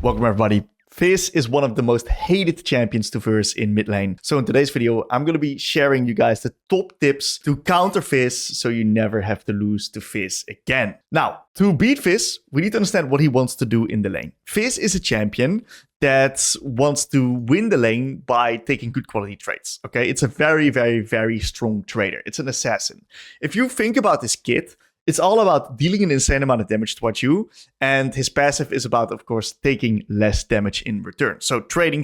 Welcome everybody. Fizz is one of the most hated champions to verse in mid lane. So in today's video, I'm going to be sharing you guys the top tips to counter Fizz so you never have to lose to Fizz again. Now, to beat Fizz, we need to understand what he wants to do in the lane. Fizz is a champion that wants to win the lane by taking good quality trades. Okay, it's a very, very, very strong trader. It's an assassin. If you think about this kit, it's all about dealing an insane amount of damage towards you, and his passive is about, of course, taking less damage in return. So trading.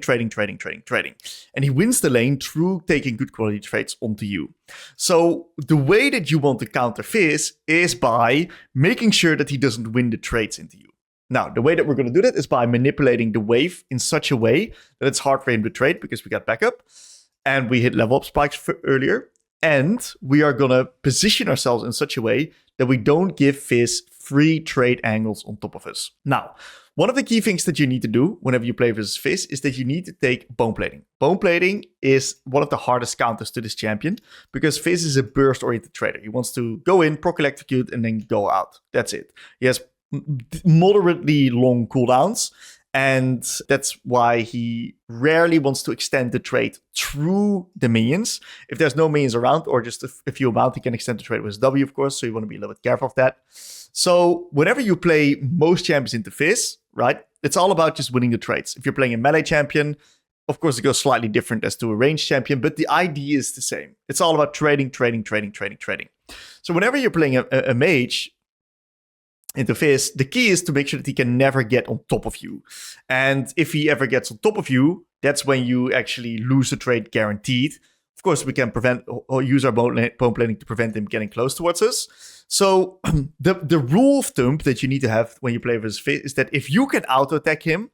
And he wins the lane through taking good quality trades onto you. So the way that you want to counter Fizz is by making sure that he doesn't win the trades into you. Now, the way that we're going to do that is by manipulating the wave in such a way that it's hard for him to trade because we got backup, and we hit level up spikes earlier. And we are going to position ourselves in such a way that we don't give Fizz free trade angles on top of us. Now, one of the key things that you need to do whenever you play versus Fizz is that you need to take bone plating. Bone plating is one of the hardest counters to this champion because Fizz is a burst-oriented trader. He wants to go in, proc electrocute, and then go out. That's it. He has moderately long cooldowns. And that's why he rarely wants to extend the trade through the minions. If there's no minions around or just a few amount, he can extend the trade with his W, of course. So you want to be a little bit careful of that. So whenever you play most champions into Fizz, right, it's all about just winning the trades. If you're playing a melee champion, of course, it goes slightly different as to a ranged champion, but the idea is the same. It's all about trading. So whenever you're playing a mage into Fizz, the key is to make sure that he can never get on top of you. And if he ever gets on top of you, that's when you actually lose the trade guaranteed. Of course, we can prevent or use our bone plating to prevent him getting close towards us. So the rule of thumb that you need to have when you play versus Fizz is that if you can auto-attack him,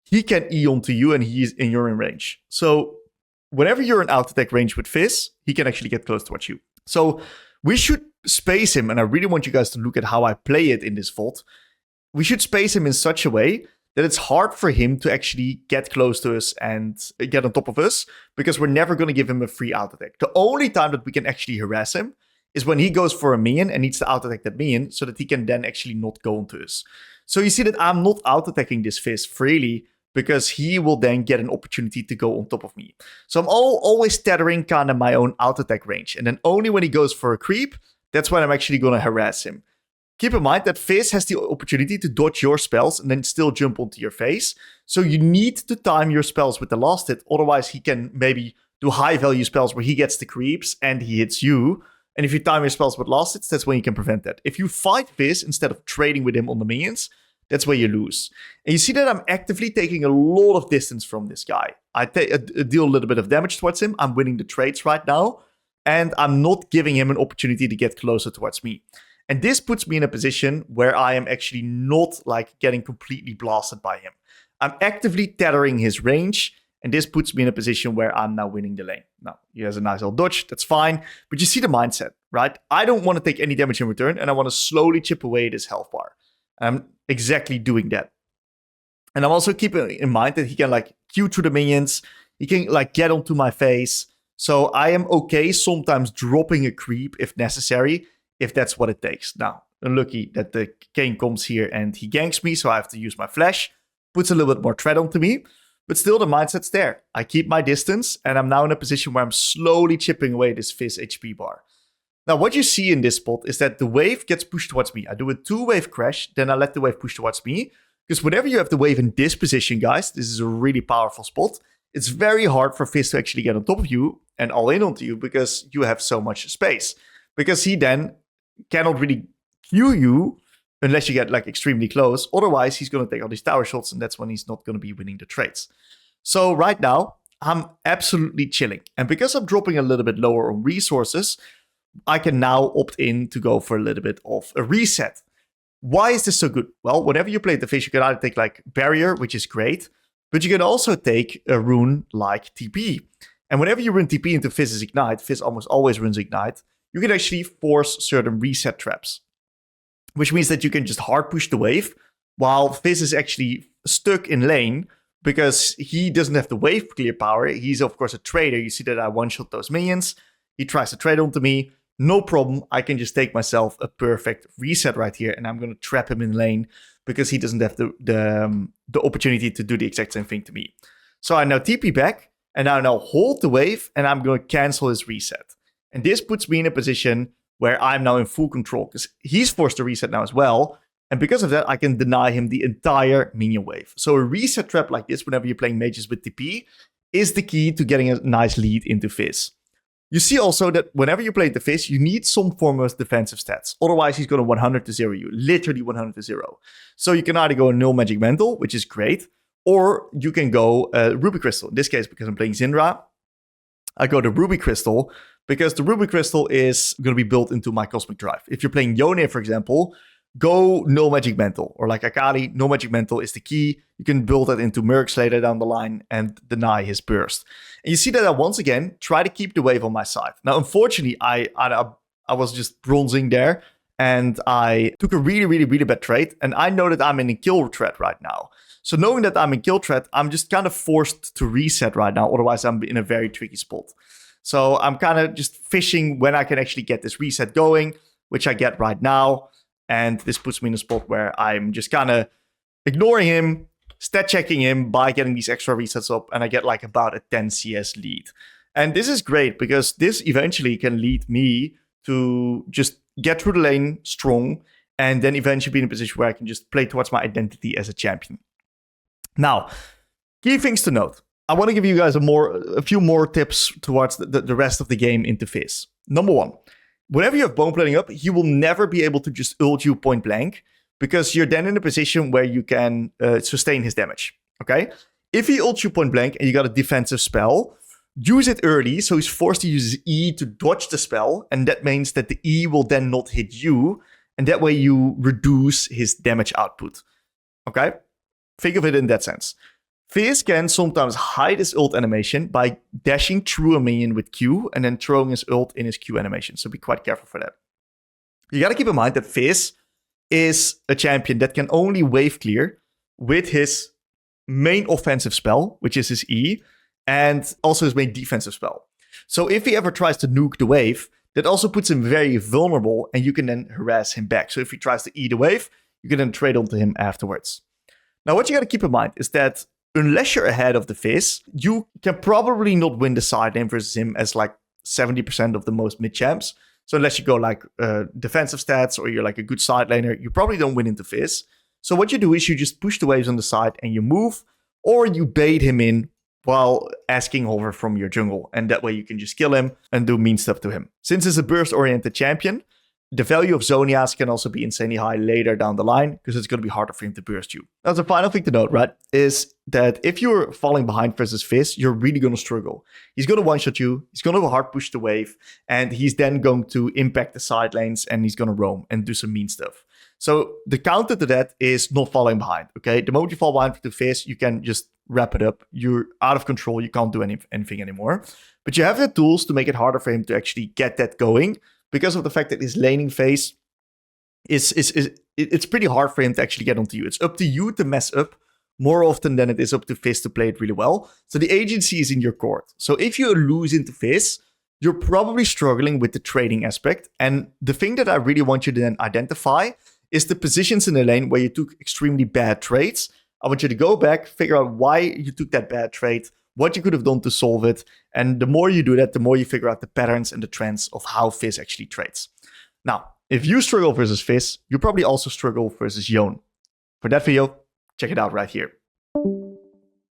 he can E onto you and you're in range. So whenever you're in auto-attack range with Fizz, he can actually get close towards you. So we should space him, and I really want you guys to look at how I play it in this VOD. We should space him in such a way that it's hard for him to actually get close to us and get on top of us, because we're never going to give him a free auto-attack. The only time that we can actually harass him is when he goes for a minion and needs to auto-attack that minion so that he can then actually not go onto us. So you see that I'm not auto-attacking this Fizz freely, because he will then get an opportunity to go on top of me. So I'm always tethering kind of my own auto-attack range. And then only when he goes for a creep, that's when I'm actually going to harass him. Keep in mind that Fizz has the opportunity to dodge your spells and then still jump onto your face. So you need to time your spells with the last hit. Otherwise, he can maybe do high-value spells where he gets the creeps and he hits you. And if you time your spells with last hits, that's when you can prevent that. If you fight Fizz instead of trading with him on the minions, that's where you lose. And you see that I'm actively taking a lot of distance from this guy. I deal a little bit of damage towards him. I'm winning the trades right now. And I'm not giving him an opportunity to get closer towards me. And this puts me in a position where I am actually not like getting completely blasted by him. I'm actively tethering his range. And this puts me in a position where I'm now winning the lane. Now, he has a nice little dodge. That's fine. But you see the mindset, right? I don't want to take any damage in return. And I want to slowly chip away this health bar. I'm exactly doing that. And I'm also keeping in mind that he can like Q through the minions. He can like get onto my face. So I am okay sometimes dropping a creep if necessary, if that's what it takes. Now, unlucky that the Kane comes here and he ganks me, so I have to use my flash. Puts a little bit more threat onto me. But still, the mindset's there. I keep my distance, and I'm now in a position where I'm slowly chipping away this Fizz HP bar. Now, what you see in this spot is that the wave gets pushed towards me. I do a 2-wave crash, then I let the wave push towards me. Because whenever you have the wave in this position, guys, this is a really powerful spot. It's very hard for Fizz to actually get on top of you and all in onto you because you have so much space. Because he then cannot really Q you unless you get like extremely close. Otherwise, he's going to take all these tower shots, and that's when he's not going to be winning the trades. So right now, I'm absolutely chilling. And because I'm dropping a little bit lower on resources, I can now opt in to go for a little bit of a reset. Why is this so good? Well, whenever you play the Fizz, you can either take like Barrier, which is great, but you can also take a rune like TP. And whenever you run TP into Fizz's Ignite, Fizz almost always runs Ignite, you can actually force certain reset traps. Which means that you can just hard push the wave, while Fizz is actually stuck in lane, because he doesn't have the wave clear power. He's, of course, a trader. You see that I one-shot those minions. He tries to trade onto me. No problem. I can just take myself a perfect reset right here, and I'm going to trap him in lane because he doesn't have the opportunity to do the exact same thing to me. So I now TP back, and I now hold the wave, and I'm going to cancel his reset. And this puts me in a position where I'm now in full control, because he's forced to reset now as well. And because of that, I can deny him the entire minion wave. So a reset trap like this, whenever you're playing mages with TP, is the key to getting a nice lead into Fizz. You see also that whenever you play the Fizz, you need some form of defensive stats. Otherwise, he's going to 100 to 0 you. Literally 100 to 0. So you can either go null magic mantle, which is great, or you can go Ruby Crystal. In this case, because I'm playing Syndra, I go to Ruby Crystal, because the Ruby Crystal is going to be built into my Cosmic Drive. If you're playing Yone, for example, go null magic mantle, or like Akali, null magic mantle is the key. You can build that into Mercs later down the line and deny his burst. And you see that I once again try to keep the wave on my side. Now, unfortunately, I was just bronzing there, and I took a really bad trade, and I know that I'm in a kill threat right now. So knowing that I'm in kill threat, I'm just kind of forced to reset right now. Otherwise, I'm in a very tricky spot. So I'm kind of just fishing when I can actually get this reset going, which I get right now. And this puts me in a spot where I'm just kind of ignoring him, stat checking him by getting these extra resets up, and I get like about a 10 CS lead. And this is great because this eventually can lead me to just get through the lane strong and then eventually be in a position where I can just play towards my identity as a champion. Now, key things to note. I want to give you guys a few more tips towards the rest of the game into Fizz. Number one. Whenever you have bone plating up, he will never be able to just ult you point blank, because you're then in a position where you can sustain his damage, okay? If he ults you point blank and you got a defensive spell, use it early, so he's forced to use his E to dodge the spell, and that means that the E will then not hit you, and that way you reduce his damage output, okay? Think of it in that sense. Fizz can sometimes hide his ult animation by dashing through a minion with Q and then throwing his ult in his Q animation. So be quite careful for that. You gotta keep in mind that Fizz is a champion that can only wave clear with his main offensive spell, which is his E, and also his main defensive spell. So if he ever tries to nuke the wave, that also puts him very vulnerable, and you can then harass him back. So if he tries to E the wave, you can then trade onto him afterwards. Now, what you gotta keep in mind is that unless you're ahead of the Fizz, you can probably not win the side lane versus him as like 70% of the most mid champs. So unless you go like defensive stats or you're like a good side laner, you probably don't win into Fizz. So what you do is you just push the waves on the side and you move, or you bait him in while asking over from your jungle. And that way you can just kill him and do mean stuff to him. Since it's a burst-oriented champion, the value of Zonias can also be insanely high later down the line, because it's going to be harder for him to burst you. Now, the final thing to note, right, is that if you're falling behind versus Fizz, you're really going to struggle. He's going to one-shot you, he's going to hard push the wave, and he's then going to impact the side lanes, and he's going to roam and do some mean stuff. So the counter to that is not falling behind, okay? The moment you fall behind to Fizz, you can just wrap it up. You're out of control, you can't do anything anymore. But you have the tools to make it harder for him to actually get that going, because of the fact that his laning phase it's pretty hard for him to actually get onto you. It's up to you to mess up more often than it is up to Fizz to play it really well. So the agency is in your court. So if you lose into Fizz, you're probably struggling with the trading aspect. And the thing that I really want you to then identify is the positions in the lane where you took extremely bad trades. I want you to go back, figure out why you took that bad trade, what you could have done to solve it. And the more you do that, the more you figure out the patterns and the trends of how Fizz actually trades. Now, if you struggle versus Fizz, you probably also struggle versus Yone. For that video, check it out right here.